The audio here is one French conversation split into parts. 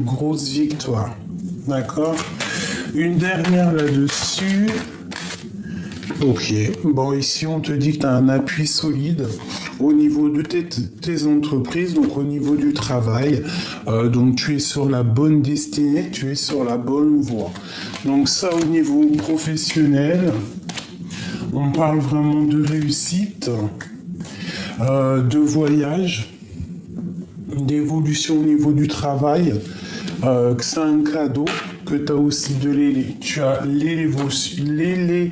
grosse victoire. D'accord? Une dernière là-dessus. Ok. Bon, ici, on te dit que tu as un appui solide au niveau de tes entreprises, donc au niveau du travail. Donc, tu es sur la bonne destinée, tu es sur la bonne voie. Donc, ça, au niveau professionnel, on parle vraiment de réussite, de voyage, d'évolution au niveau du travail, que c'est un cadeau, que tu as aussi tu as l'élévation,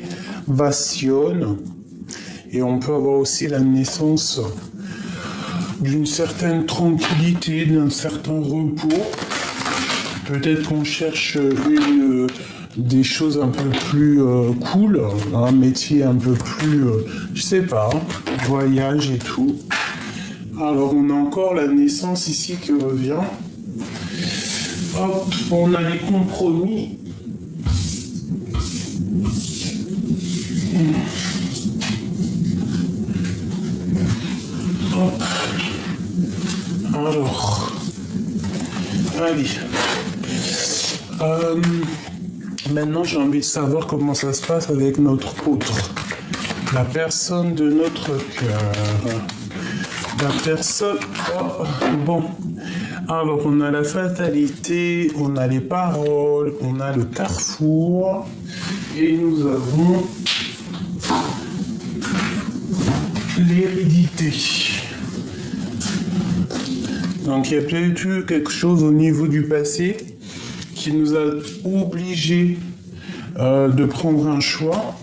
et on peut avoir aussi la naissance d'une certaine tranquillité, d'un certain repos. Peut-être qu'on cherche des choses un peu plus cool, un métier un peu plus, je sais pas, voyage et tout. Alors on a encore la naissance ici qui revient. Hop, on a les compromis. Hop. Alors, allez. Maintenant, j'ai envie de savoir comment ça se passe avec notre autre. La personne de notre cœur. La personne... Oh, bon. Alors, on a la fatalité, on a les paroles, on a le carrefour. Et nous avons l'hérédité. Donc, il y a peut-être eu quelque chose au niveau du passé qui nous a obligés de prendre un choix,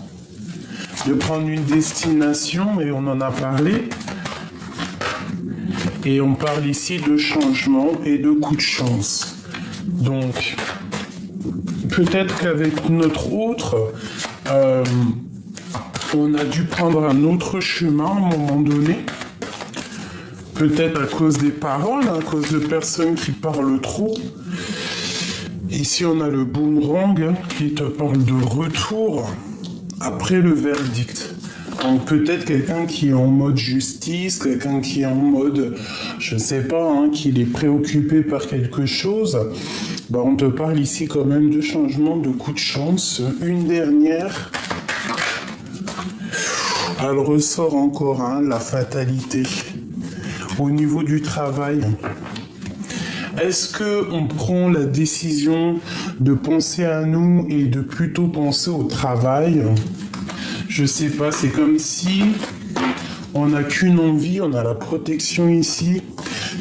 de prendre une destination, et on en a parlé. Et on parle ici de changement et de coup de chance. Donc, peut-être qu'avec notre autre, on a dû prendre un autre chemin à un moment donné. Peut-être à cause des paroles, à cause de personnes qui parlent trop. Ici, on a le boomerang qui te parle de retour après le verdict. Donc peut-être quelqu'un qui est en mode justice, quelqu'un qui est en mode, je sais pas, hein, qu'il est préoccupé par quelque chose. Bah, on te parle ici quand même de changement, de coup de chance. Une dernière. Elle ressort encore, hein, la fatalité. Au niveau du travail, est-ce qu'on prend la décision de penser à nous et de plutôt penser au travail? Je sais pas, c'est comme si on n'a qu'une envie, on a la protection ici.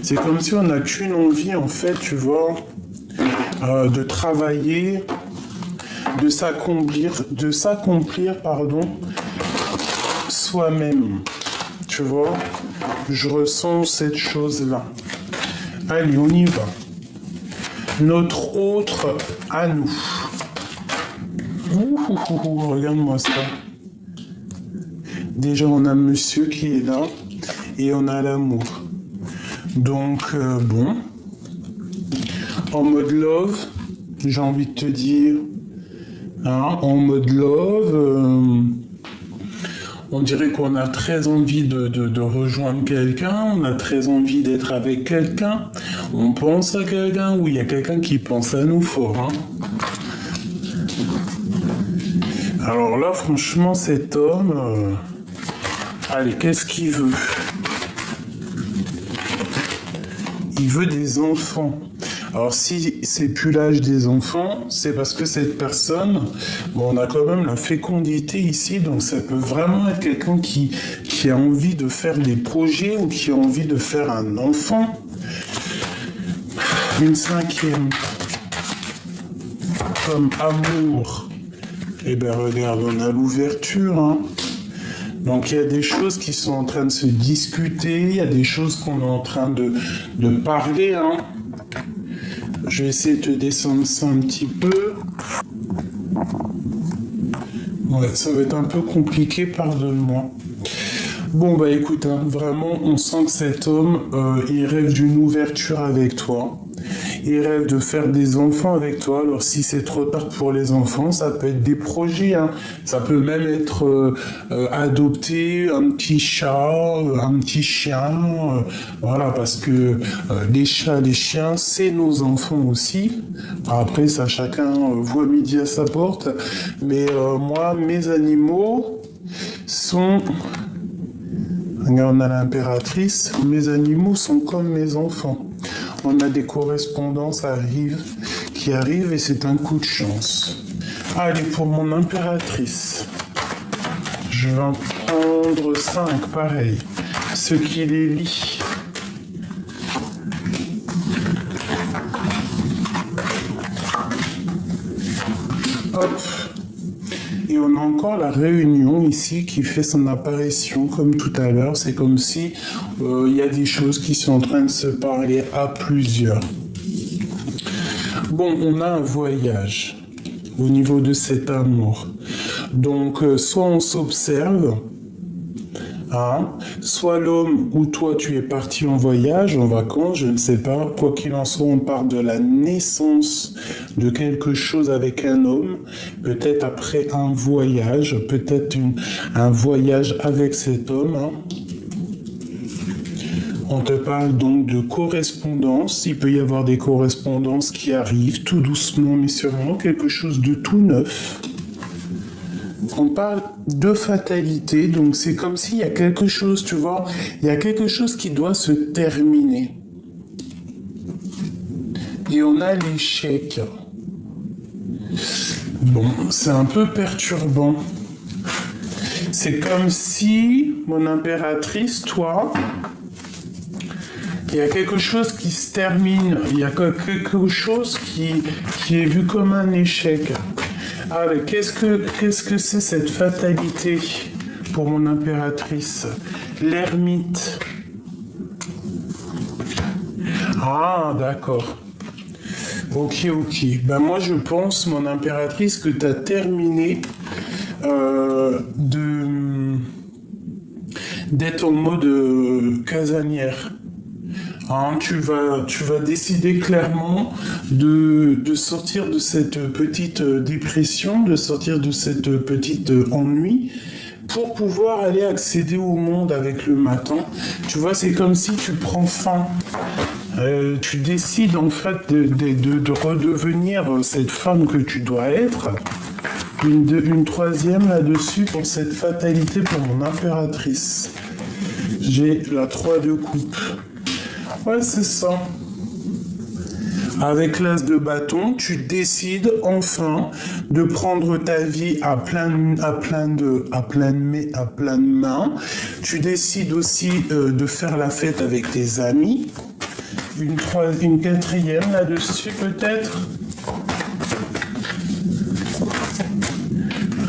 C'est comme si on n'a qu'une envie, en fait, tu vois, de travailler, de s'accomplir, pardon, soi-même. Tu vois, je ressens cette chose-là. Allez, on y va. Notre autre à nous. Regarde-moi ça. Déjà, on a monsieur qui est là et on a l'amour. Donc, bon. En mode love, j'ai envie de te dire. Hein, en mode love, on dirait qu'on a très envie de rejoindre quelqu'un, on a très envie d'être avec quelqu'un, on pense à quelqu'un, ou il y a quelqu'un qui pense à nous fort. Hein. Alors là, franchement, cet homme... allez, qu'est-ce qu'il veut? Il veut des enfants. Alors si c'est plus l'âge des enfants, c'est parce que cette personne, bon, on a quand même la fécondité ici, donc ça peut vraiment être quelqu'un qui a envie de faire des projets ou qui a envie de faire un enfant. Une cinquième, comme amour. Eh bien regarde, on a l'ouverture, hein. Donc il y a des choses qui sont en train de se discuter, il y a des choses qu'on est en train de parler, hein. Je vais essayer de te descendre ça un petit peu. Ouais, ça va être un peu compliqué, pardonne-moi. Bon, bah écoute, hein, vraiment, on sent que cet homme, il rêve d'une ouverture avec toi. il rêve de faire des enfants avec toi. Alors si c'est trop tard pour les enfants, ça peut être des projets, hein. Ça peut même être adopter un petit chat, un petit chien, voilà, parce que les chats, les chiens, c'est nos enfants aussi. Après, ça, chacun voit midi à sa porte. Mais moi, mes animaux sont... Regarde, on a l'impératrice. Mes animaux sont comme mes enfants. On a des correspondances qui arrivent et c'est un coup de chance. Allez, pour mon impératrice, je vais en prendre 5, pareil. Ce qui les lie. Hop. Et on a encore la réunion ici qui fait son apparition comme tout à l'heure. C'est comme si il y a des choses qui sont en train de se parler à plusieurs. Bon, on a un voyage au niveau de cet amour. Donc, soit on s'observe, hein, soit l'homme ou toi tu es parti en voyage, en vacances, je ne sais pas. Quoi qu'il en soit, on part de la naissance de quelque chose avec un homme, peut-être après un voyage, peut-être un voyage avec cet homme. Hein. On te parle donc de correspondance. Il peut y avoir des correspondances qui arrivent tout doucement, mais sûrement quelque chose de tout neuf. On parle de fatalité, donc c'est comme s'il y a quelque chose, tu vois, il y a quelque chose qui doit se terminer. Et on a l'échec. Bon, c'est un peu perturbant. C'est comme si, mon impératrice, toi, il y a quelque chose qui se termine, il y a quelque chose qui est vu comme un échec. Ah, mais qu'est-ce que c'est cette fatalité pour mon impératrice? L'ermite. Ah, d'accord. Ok. Ben moi, je pense, mon impératrice, que tu as terminé d'être en mode casanière. Hein, tu vas décider clairement de sortir de cette petite dépression, de sortir de cette petite ennui pour pouvoir aller accéder au monde avec le matin. Tu vois, c'est comme si tu prends faim. Tu décides en fait de redevenir cette femme que tu dois être. Une troisième là-dessus pour cette fatalité pour mon impératrice. J'ai la 3 de coupe. Ouais, c'est ça. Avec l'as de bâton, tu décides enfin de prendre ta vie à pleine main. Tu décides aussi de faire la fête avec tes amis. Une quatrième là-dessus peut-être.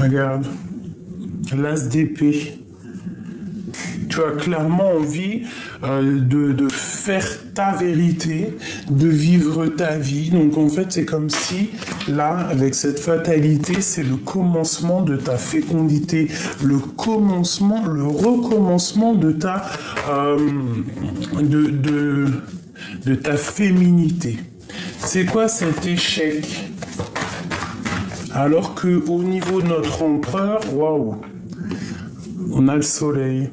Regarde, l'as d'épée. Tu as clairement envie de faire ta vérité, de vivre ta vie. Donc en fait, c'est comme si, là, avec cette fatalité, c'est le commencement de ta fécondité, le recommencement de ta féminité. C'est quoi cet échec? Alors que au niveau de notre empereur, waouh, on a le soleil.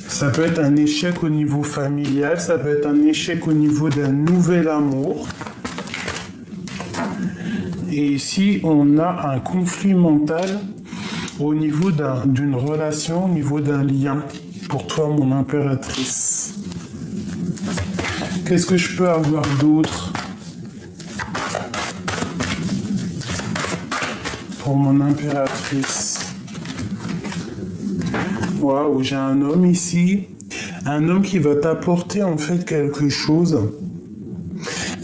Ça peut être un échec au niveau familial, ça peut être un échec au niveau d'un nouvel amour. Et ici, on a un conflit mental au niveau d'une relation, au niveau d'un lien. Pour toi, mon impératrice. Qu'est-ce que je peux avoir d'autre pour mon impératrice? Waouh, j'ai un homme ici, un homme qui va t'apporter en fait quelque chose,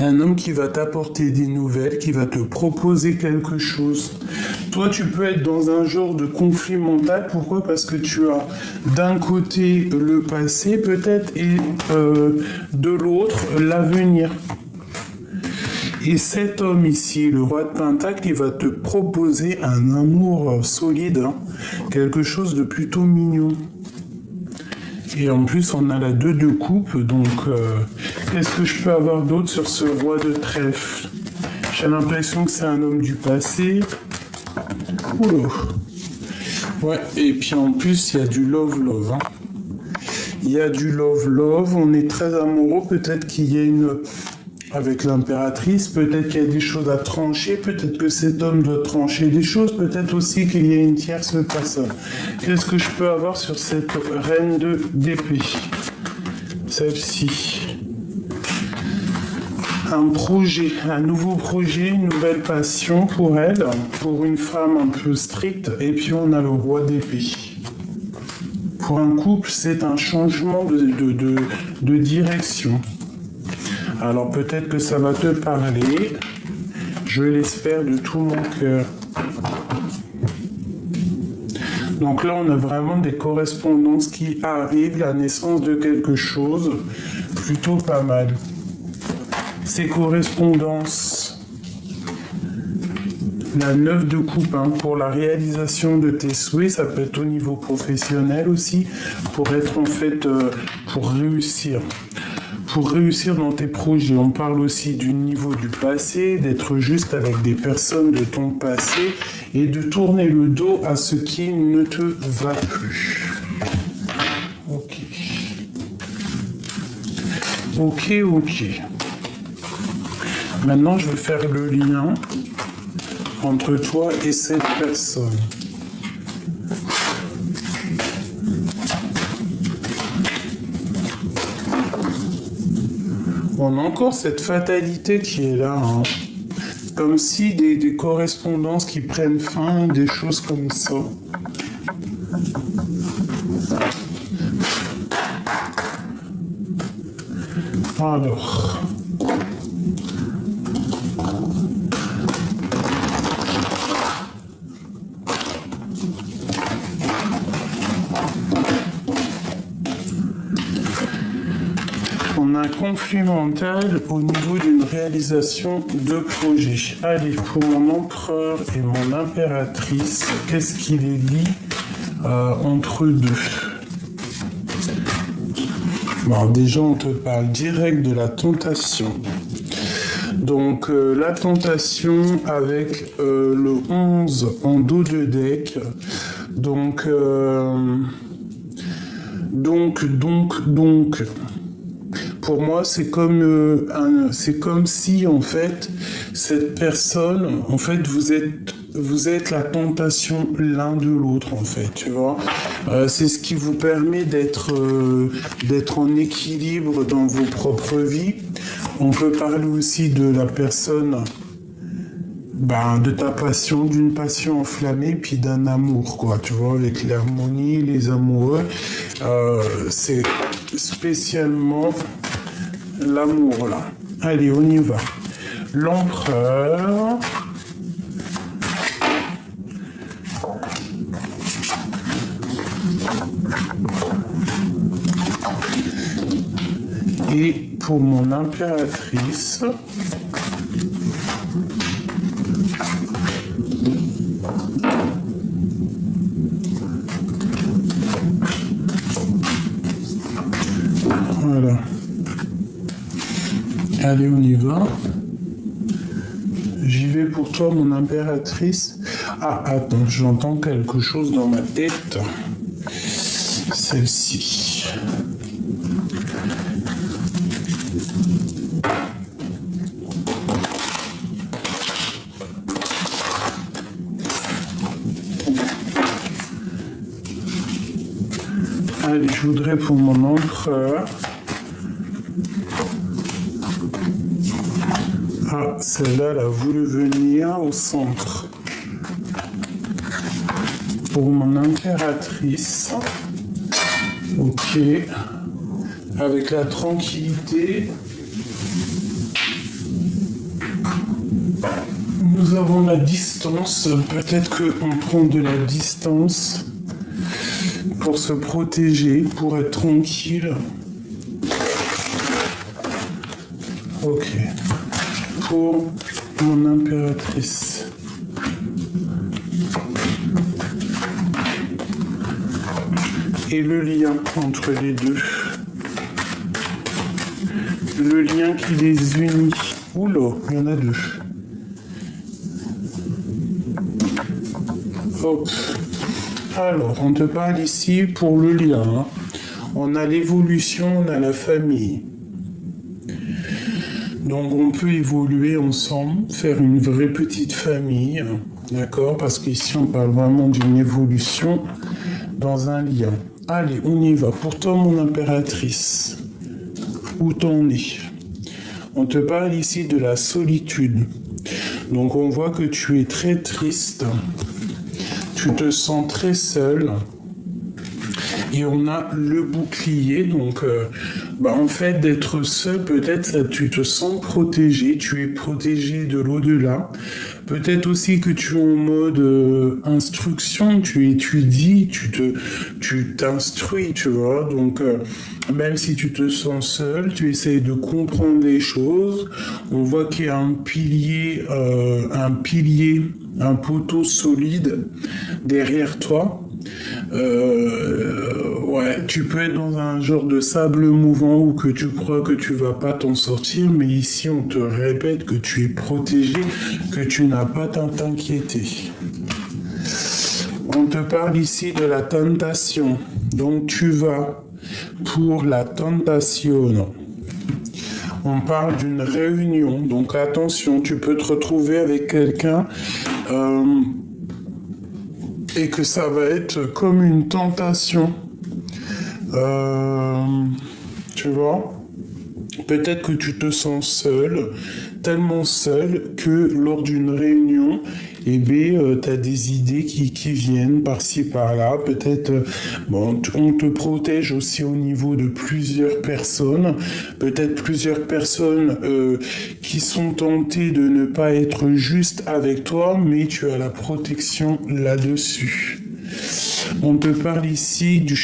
un homme qui va t'apporter des nouvelles, qui va te proposer quelque chose. Toi, tu peux être dans un genre de conflit mental. Pourquoi? Parce que tu as d'un côté le passé peut-être et de l'autre l'avenir. Et cet homme ici, le roi de Pentacle, il va te proposer un amour solide, hein, quelque chose de plutôt mignon. Et en plus, on a la 2 de coupe, donc qu'est-ce que je peux avoir d'autre sur ce roi de trèfle? J'ai l'impression que c'est un homme du passé. Oula. Ouais, et puis en plus, il y a du love-love. Hein. Il y a du love-love, on est très amoureux, peut-être qu'il y a une... Avec l'impératrice, peut-être qu'il y a des choses à trancher, peut-être que cet homme doit trancher des choses, peut-être aussi qu'il y a une tierce personne. Qu'est-ce que je peux avoir sur cette reine d'épée? Celle-ci. Un projet, un nouveau projet, une nouvelle passion pour elle, pour une femme un peu stricte, et puis on a le roi d'épée. Pour un couple, c'est un changement de direction. Alors peut-être que ça va te parler, je l'espère de tout mon cœur. Donc là, on a vraiment des correspondances qui arrivent, la naissance de quelque chose, plutôt pas mal. Ces correspondances, la 9 de coupe, hein, pour la réalisation de tes souhaits, ça peut être au niveau professionnel aussi, pour être en fait, pour réussir. Pour réussir dans tes projets, on parle aussi du niveau du passé, d'être juste avec des personnes de ton passé et de tourner le dos à ce qui ne te va plus. Ok. Ok. Maintenant, je vais faire le lien entre toi et cette personne. On a encore cette fatalité qui est là, hein. Comme si des correspondances qui prennent fin, des choses comme ça. Alors... On a un conflit mental au niveau d'une réalisation de projet. Allez, pour mon empereur et mon impératrice, qu'est-ce qui les lie entre eux deux? Bon, déjà, on te parle direct de la tentation. Donc, la tentation avec le 11 en dos de deck. Donc, pour moi, c'est comme si en fait cette personne, en fait, vous êtes la tentation l'un de l'autre, en fait, tu vois. C'est ce qui vous permet d'être en équilibre dans vos propres vies. On peut parler aussi de la personne, de ta passion, d'une passion enflammée, puis d'un amour, quoi, tu vois, avec l'harmonie, les amoureux. C'est spécialement l'amour, là. Allez, on y va. L'empereur. Et pour mon impératrice, voilà. Allez, on y va. J'y vais pour toi, mon impératrice. Ah, attends, j'entends quelque chose dans ma tête. Celle-ci. Allez, je voudrais pour mon empereur. Ah, celle-là, elle a voulu venir au centre. Pour mon impératrice. Ok. Avec la tranquillité. Nous avons la distance. Peut-être qu'on prend de la distance pour se protéger, pour être tranquille. Ok. Pour mon impératrice. et le lien entre les deux. Le lien qui les unit. Oula, il y en a deux. Hop. Alors, on te parle ici pour le lien. Hein. On a l'évolution, on a la famille. Donc, on peut évoluer ensemble, faire une vraie petite famille. D'accord? Parce qu'ici, on parle vraiment d'une évolution dans un lien. Allez, on y va. Pour toi, mon impératrice, où t'en es? On te parle ici de la solitude. Donc, on voit que tu es très triste. Tu te sens très seul. Et on a le bouclier. Donc, en fait, d'être seul, peut-être tu te sens protégé. Tu es protégé de l'au-delà. Peut-être aussi que tu es en mode instruction, tu étudies, tu t'instruis, tu vois. Donc, même si tu te sens seul, tu essayes de comprendre les choses. On voit qu'il y a un pilier, un poteau solide derrière toi. Ouais, tu peux être dans un genre de sable mouvant où que tu crois que tu vas pas t'en sortir, mais ici on te répète que tu es protégé, que tu n'as pas à t'inquiéter. On te parle ici de la tentation, donc tu vas pour la tentation. On parle d'une réunion, donc attention, tu peux te retrouver avec quelqu'un et que ça va être comme une tentation. Tu vois, peut-être que tu te sens seul, tellement seul que lors d'une réunion, tu as des idées qui viennent par-ci, par-là. Peut-être, on te protège aussi au niveau de plusieurs personnes. Peut-être plusieurs personnes qui sont tentées de ne pas être juste avec toi, mais tu as la protection là-dessus. On te parle ici du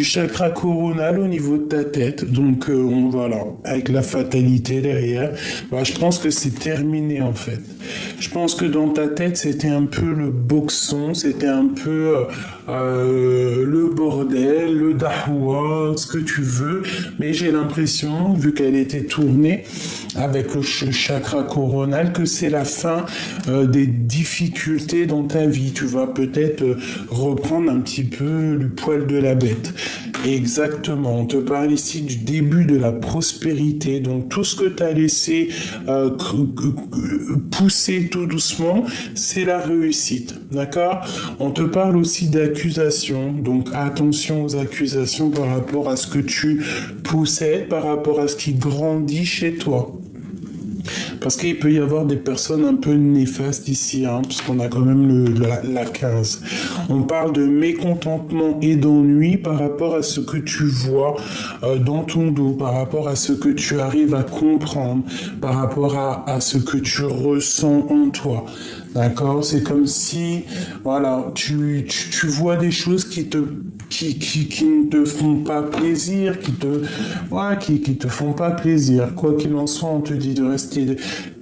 chakra coronal au niveau de ta tête. Donc voilà, avec la fatalité derrière. Je pense que c'est terminé en fait. Je pense que dans ta tête, c'était un peu le boxon, c'était un peu le bordel, le dahwa, ce que tu veux. Mais j'ai l'impression, vu qu'elle était tournée avec le chakra coronal, que c'est la fin des difficultés dans ta vie. Tu vas peut-être reprendre un petit peu le poil de la bête. Exactement, on te parle ici du début de la prospérité. Donc tout ce que tu as laissé pousser tout doucement, c'est la réussite. D'accord? On te parle aussi d'accusations. Donc attention aux accusations par rapport à ce que tu possèdes, par rapport à ce qui grandit chez toi. Parce qu'il peut y avoir des personnes un peu néfastes ici, puisqu'on a quand même la 15. On parle de mécontentement et d'ennui par rapport à ce que tu vois dans ton dos, par rapport à ce que tu arrives à comprendre, par rapport à ce que tu ressens en toi. D'accord? C'est comme si, voilà, tu vois des choses qui ne te font pas plaisir, qui te font pas plaisir. Quoi qu'il en soit, on te dit de rester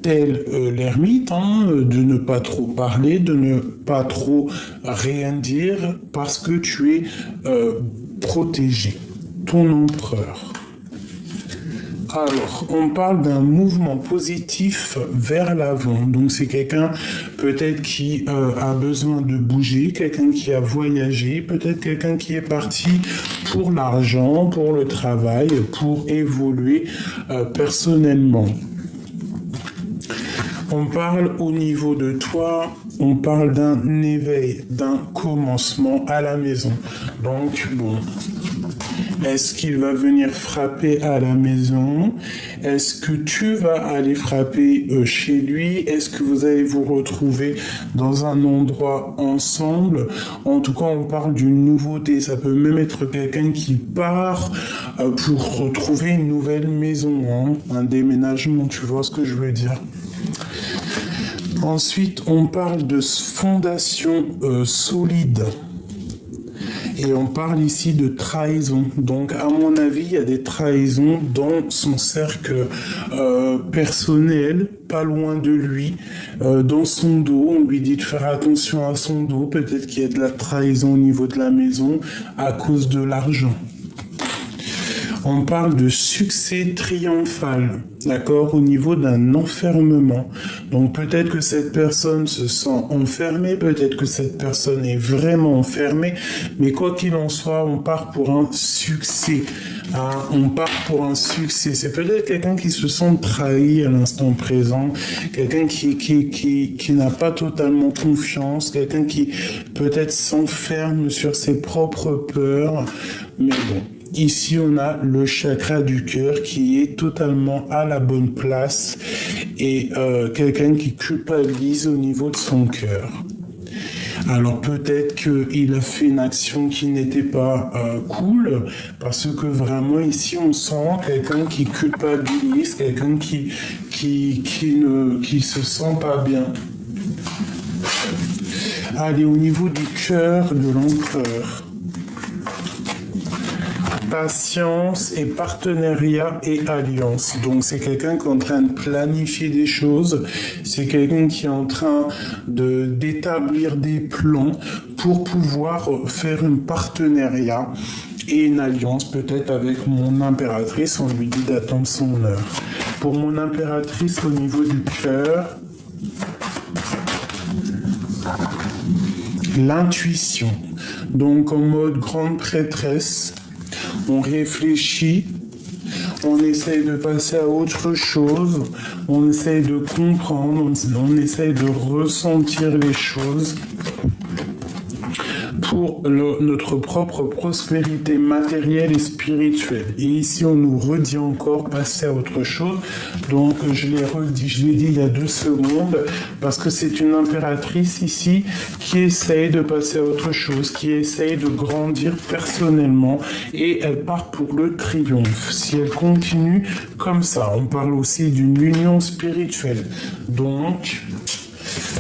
tel l'ermite, de ne pas trop parler, de ne pas trop rien dire, parce que tu es protégé. Ton empereur. Alors, on parle d'un mouvement positif vers l'avant. Donc, c'est quelqu'un peut-être qui a besoin de bouger, quelqu'un qui a voyagé, peut-être quelqu'un qui est parti pour l'argent, pour le travail, pour évoluer personnellement. On parle au niveau de toi, on parle d'un éveil, d'un commencement à la maison. Donc, bon... Est-ce qu'il va venir frapper à la maison? Est-ce que tu vas aller frapper chez lui? Est-ce que vous allez vous retrouver dans un endroit ensemble? En tout cas, on parle d'une nouveauté. Ça peut même être quelqu'un qui part pour retrouver une nouvelle maison, un déménagement, tu vois ce que je veux dire? Ensuite, on parle de fondation solide. Et on parle ici de trahison. Donc, à mon avis, il y a des trahisons dans son cercle personnel, pas loin de lui, dans son dos. On lui dit de faire attention à son dos. Peut-être qu'il y a de la trahison au niveau de la maison à cause de l'argent. On parle de succès triomphal, d'accord, au niveau d'un enfermement. Donc peut-être que cette personne se sent enfermée, peut-être que cette personne est vraiment enfermée, mais quoi qu'il en soit, on part pour un succès. Hein, on part pour un succès. C'est peut-être quelqu'un qui se sent trahi à l'instant présent, quelqu'un qui n'a pas totalement confiance, quelqu'un qui peut-être s'enferme sur ses propres peurs, mais bon. Ici, on a le chakra du cœur qui est totalement à la bonne place et quelqu'un qui culpabilise au niveau de son cœur. Alors peut-être qu'il a fait une action qui n'était pas cool, parce que vraiment ici on sent quelqu'un qui culpabilise, quelqu'un qui se sent pas bien. Allez, au niveau du cœur de l'empereur. Patience et partenariat et alliance. Donc c'est quelqu'un qui est en train de planifier des choses, c'est quelqu'un qui est en train d'établir des plans pour pouvoir faire un partenariat et une alliance peut-être avec mon impératrice. On lui dit d'attendre son heure. Pour mon impératrice au niveau du cœur, l'intuition. Donc en mode grande prêtresse, on réfléchit, on essaye de passer à autre chose, on essaye de comprendre, on essaye de ressentir les choses pour notre propre prospérité matérielle et spirituelle. Et ici, on nous redit encore passer à autre chose. Donc, je l'ai dit il y a 2 secondes, parce que c'est une impératrice ici qui essaye de passer à autre chose, qui essaye de grandir personnellement, et elle part pour le triomphe. Si elle continue comme ça, on parle aussi d'une union spirituelle. Donc,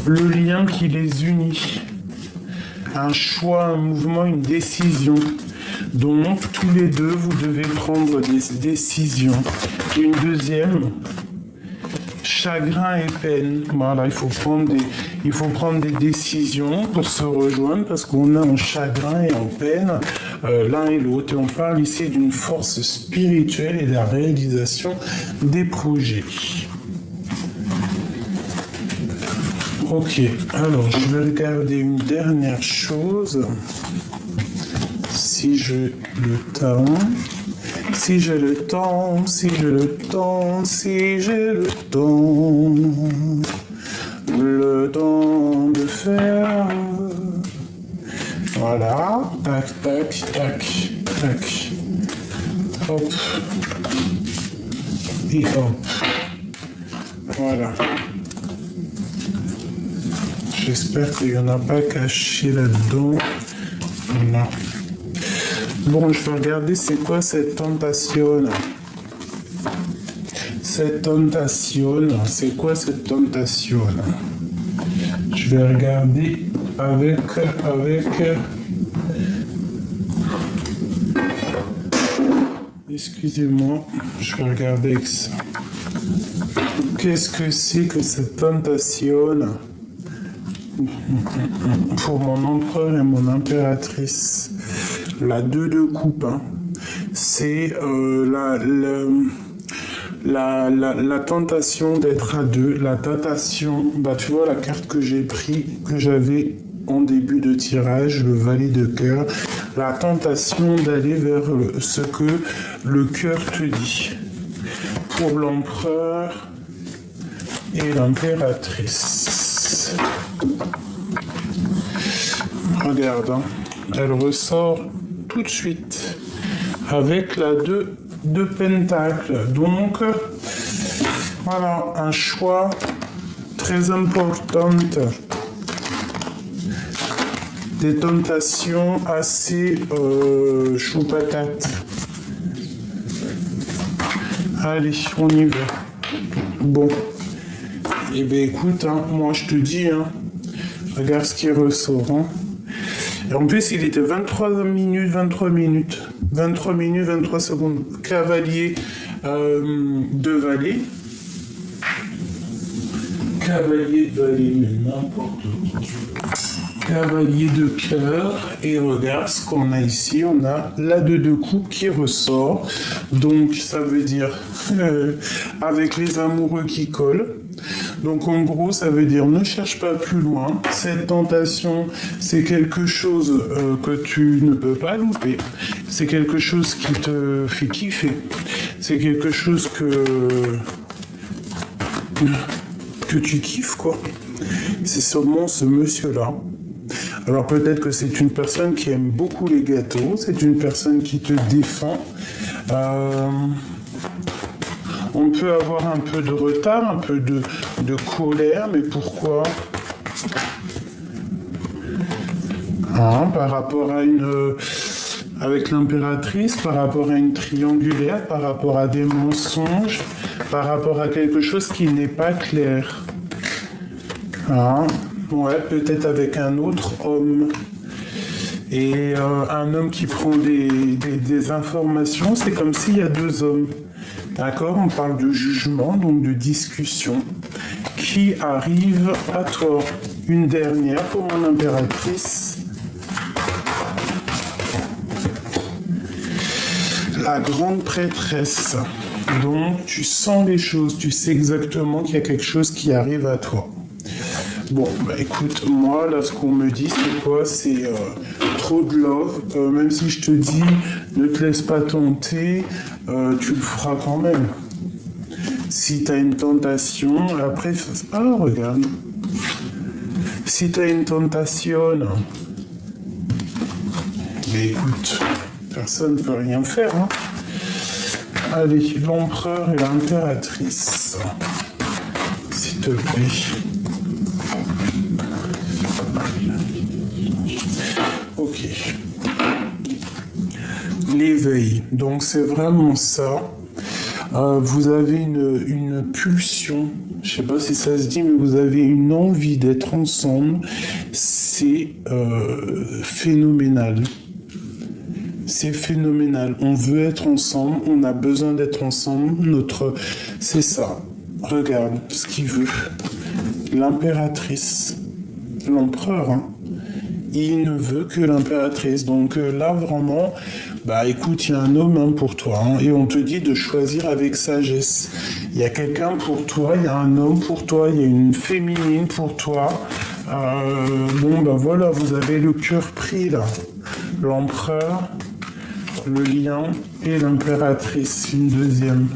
le lien qui les unit. Un choix, un mouvement, une décision. Donc, tous les deux, vous devez prendre des décisions. Une deuxième, chagrin et peine. Voilà, il faut prendre des décisions pour se rejoindre, parce qu'on est en chagrin et en peine, l'un et l'autre. Et on parle ici d'une force spirituelle et de la réalisation des projets. Ok, alors je vais regarder une dernière chose. Si j'ai le temps, si j'ai le temps, si j'ai le temps, si j'ai le temps de faire. Voilà, tac, tac, tac, tac. Hop. Et hop. Voilà. J'espère qu'il n'y en a pas caché là-dedans. Voilà. Bon, je vais regarder c'est quoi cette tentation. Cette tentation, c'est quoi cette tentation? Je vais regarder avec... Excusez-moi, je vais regarder avec ça. Qu'est-ce que c'est que cette tentation pour mon empereur et mon impératrice? La 2 de coupe, hein. C'est la tentation d'être à deux, la tentation, tu vois la carte que j'ai pris, que j'avais en début de tirage, le valet de cœur, la tentation d'aller vers ce que le cœur te dit. Pour l'empereur et l'impératrice. Regarde, hein. Elle ressort tout de suite avec la 2 de pentacles. Donc, voilà, un choix très important. Des tentations assez chou patate. Allez, on y va. Bon. Eh bien, écoute, hein, moi je te dis, hein, regarde ce qui ressort. Hein. Et en plus, il était 23 minutes, 23 minutes. 23 minutes, 23 secondes. Cavalier de Valet. Cavalier de Valet, mais n'importe quoi. Cavalier de cœur, et regarde ce qu'on a ici, on a la deux coups qui ressort, donc ça veut dire avec les amoureux qui collent. Donc en gros ça veut dire ne cherche pas plus loin, cette tentation c'est quelque chose que tu ne peux pas louper, c'est quelque chose qui te fait kiffer, c'est quelque chose que tu kiffes quoi. C'est sûrement ce monsieur-là. Alors peut-être que c'est une personne qui aime beaucoup les gâteaux, c'est une personne qui te défend. On peut avoir un peu de retard, un peu de colère, mais pourquoi? Par rapport à avec l'impératrice, par rapport à une triangulaire, par rapport à des mensonges, par rapport à quelque chose qui n'est pas clair. Ouais, peut-être avec un autre homme. Et un homme qui prend des informations, c'est comme s'il y a deux hommes. D'accord? On parle de jugement, donc de discussion, qui arrive à toi. Une dernière pour mon impératrice. La grande prêtresse. Donc, tu sens les choses, tu sais exactement qu'il y a quelque chose qui arrive à toi. Bon, bah écoute, moi, là, ce qu'on me dit, c'est quoi? C'est trop de love. Même si je te dis, ne te laisse pas tenter, tu le feras quand même. Si tu as une tentation, après, regarde. Si tu as une tentation, mais écoute, personne ne peut rien faire. Allez, l'empereur et l'impératrice. S'il te plaît. Ok. L'éveil. Donc c'est vraiment ça. Vous avez une pulsion. Je ne sais pas si ça se dit, mais vous avez une envie d'être ensemble. C'est phénoménal. C'est phénoménal. On veut être ensemble. On a besoin d'être ensemble. C'est ça. Regarde ce qu'il veut. L'impératrice. L'empereur, il ne veut que l'impératrice. Donc là, vraiment, bah écoute, il y a un homme pour toi. Et on te dit de choisir avec sagesse. Il y a quelqu'un pour toi, il y a un homme pour toi, il y a une féminine pour toi. Bon, ben voilà, vous avez le cœur pris là. L'empereur, le lion et l'impératrice, une deuxième.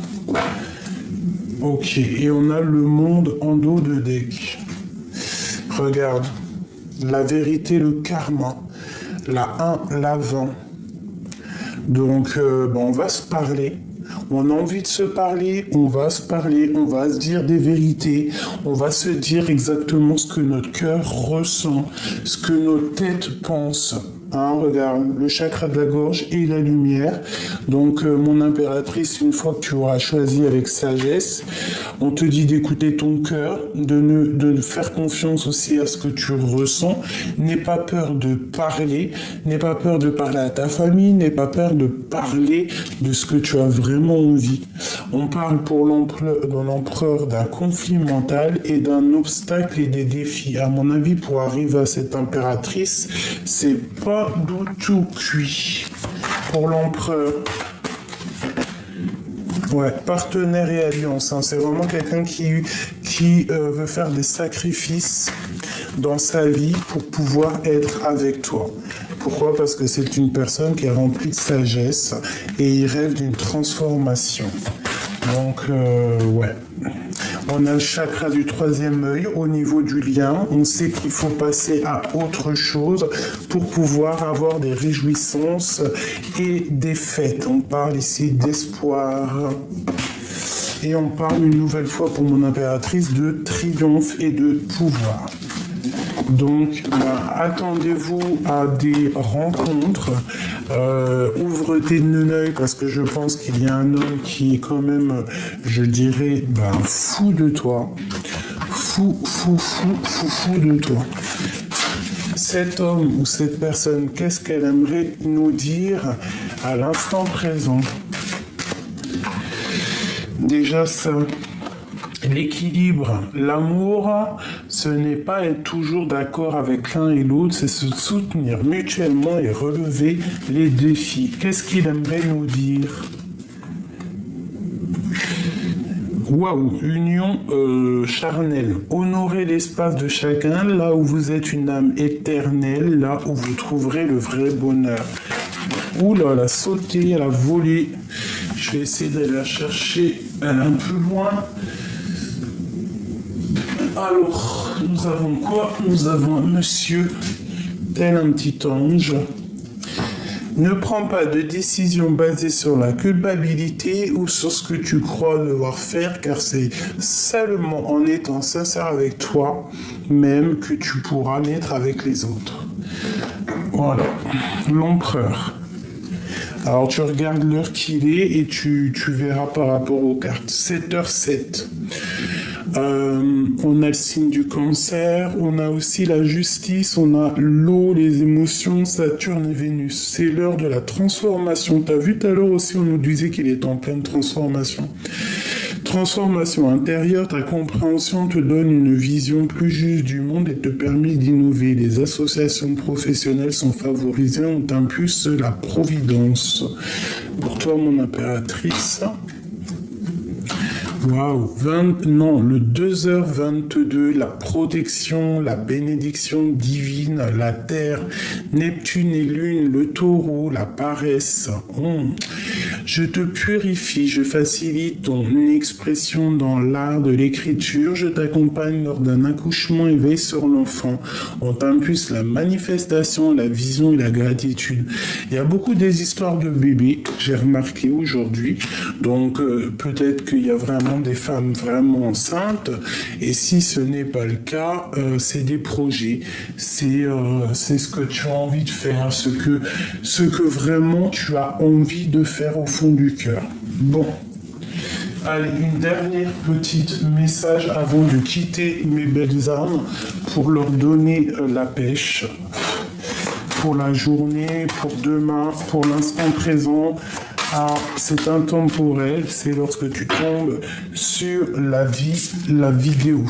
Ok, et on a le monde en dos de deck. Regarde. La vérité, le karma, la 1, l'avant. Donc, on va se parler. On a envie de se parler, on va se parler, on va se dire des vérités, on va se dire exactement ce que notre cœur ressent, ce que nos têtes pensent. Regarde, le chakra de la gorge et la lumière. Donc, mon impératrice, une fois que tu auras choisi avec sagesse, on te dit d'écouter ton cœur, de faire confiance aussi à ce que tu ressens. N'aie pas peur de parler, n'aie pas peur de parler à ta famille, n'aie pas peur de parler de ce que tu as vraiment envie. On parle pour l'empereur d'un conflit mental et d'un obstacle et des défis. À mon avis, pour arriver à cette impératrice, c'est pas du tout cuit. Pour l'empereur, ouais, partenaire et alliance, c'est vraiment quelqu'un qui veut faire des sacrifices dans sa vie pour pouvoir être avec toi. Pourquoi? Parce que c'est une personne qui est remplie de sagesse et il rêve d'une transformation. Donc, ouais. On a le chakra du troisième œil au niveau du lien. On sait qu'il faut passer à autre chose pour pouvoir avoir des réjouissances et des fêtes. On parle ici d'espoir. Et on parle une nouvelle fois pour mon impératrice de triomphe et de pouvoir. Donc, attendez-vous à des rencontres. Ouvre tes œils parce que je pense qu'il y a un homme qui est quand même, je dirais, fou de toi. Fou de toi. cet homme ou cette personne, qu'est-ce qu'elle aimerait nous dire à l'instant présent? Déjà ça. L'équilibre, l'amour, ce n'est pas être toujours d'accord avec l'un et l'autre, c'est se soutenir mutuellement et relever les défis. Qu'est-ce qu'il aimerait nous dire? Waouh, union charnelle. Honorez l'espace de chacun, là où vous êtes une âme éternelle, là où vous trouverez le vrai bonheur. Ouh là, la sauter, la voler. Je vais essayer d'aller la chercher un peu loin. Alors, nous avons quoi? Nous avons un monsieur, tel un petit ange. Ne prends pas de décision basée sur la culpabilité ou sur ce que tu crois devoir faire, car c'est seulement en étant sincère avec toi même que tu pourras l'être avec les autres. Voilà, l'empereur. Alors tu regardes l'heure qu'il est et tu verras par rapport aux cartes. 7h07. On a le signe du cancer, on a aussi la justice, on a l'eau, les émotions, Saturne et Vénus. C'est l'heure de la transformation. T'as vu tout à l'heure aussi, on nous disait qu'il est en pleine transformation. Transformation intérieure, ta compréhension te donne une vision plus juste du monde et te permet d'innover. Les associations professionnelles sont favorisées, on t'impulse la providence. Pour toi, mon impératrice... Waouh, le 2h22, la protection, la bénédiction divine, la terre, Neptune et Lune, le taureau, la paresse. Je te purifie, je facilite ton expression dans l'art de l'écriture, je t'accompagne lors d'un accouchement et veille sur l'enfant. On t'impulse la manifestation, la vision et la gratitude. Il y a beaucoup des histoires de bébés, j'ai remarqué aujourd'hui, donc peut-être qu'il y a vraiment des femmes vraiment enceintes, et si ce n'est pas le cas, c'est des projets, c'est ce que tu as envie de faire, ce que vraiment tu as envie de faire au fond du cœur. Bon, allez, une dernière petite message avant de quitter mes belles âmes pour leur donner la pêche pour la journée, pour demain, pour l'instant présent. Alors, c'est intemporel, c'est lorsque tu tombes sur la vidéo.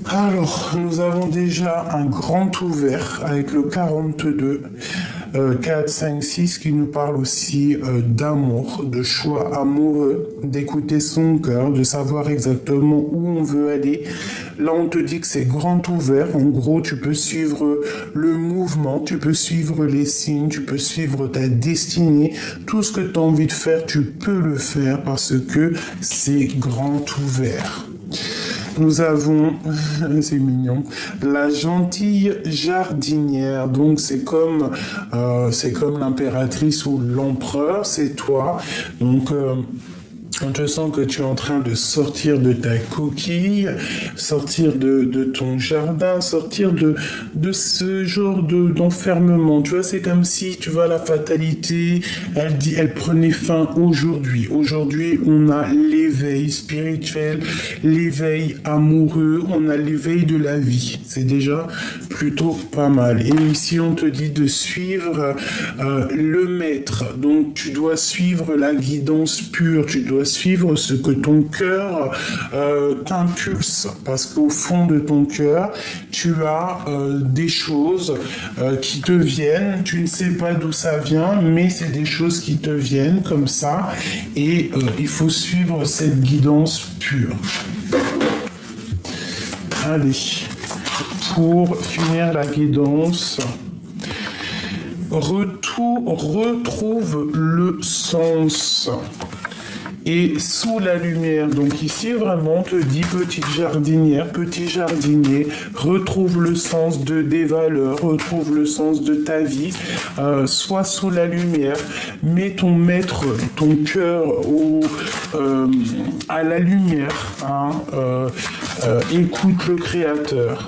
Alors, nous avons déjà un grand ouvert avec le 42, 4, 5, 6 qui nous parle aussi d'amour, de choix amoureux, d'écouter son cœur, de savoir exactement où on veut aller. Là, on te dit que c'est grand ouvert. En gros, tu peux suivre le mouvement, tu peux suivre les signes, tu peux suivre ta destinée. Tout ce que tu as envie de faire, tu peux le faire parce que c'est grand ouvert. Nous avons, c'est mignon, la gentille jardinière. Donc c'est comme l'impératrice ou l'empereur, c'est toi. Donc on te sent que tu es en train de sortir de ta coquille, sortir de ton jardin, sortir de ce genre d'enfermement. Tu vois, c'est comme si, tu vois, la fatalité, elle prenait fin aujourd'hui. Aujourd'hui, on a l'éveil spirituel, l'éveil amoureux, on a l'éveil de la vie. C'est déjà plutôt pas mal. Et ici, on te dit de suivre le maître. Donc, tu dois suivre la guidance pure, tu dois suivre ce que ton cœur t'impulse, parce qu'au fond de ton cœur, tu as des choses qui te viennent, tu ne sais pas d'où ça vient, mais c'est des choses qui te viennent comme ça, et il faut suivre cette guidance pure. Allez, pour finir la guidance, retrouve le sens. Et sous la lumière, donc ici vraiment on te dit petite jardinière, petit jardinier, retrouve le sens des valeurs, retrouve le sens de ta vie, sois sous la lumière, mets ton maître, ton cœur à la lumière, écoute le Créateur.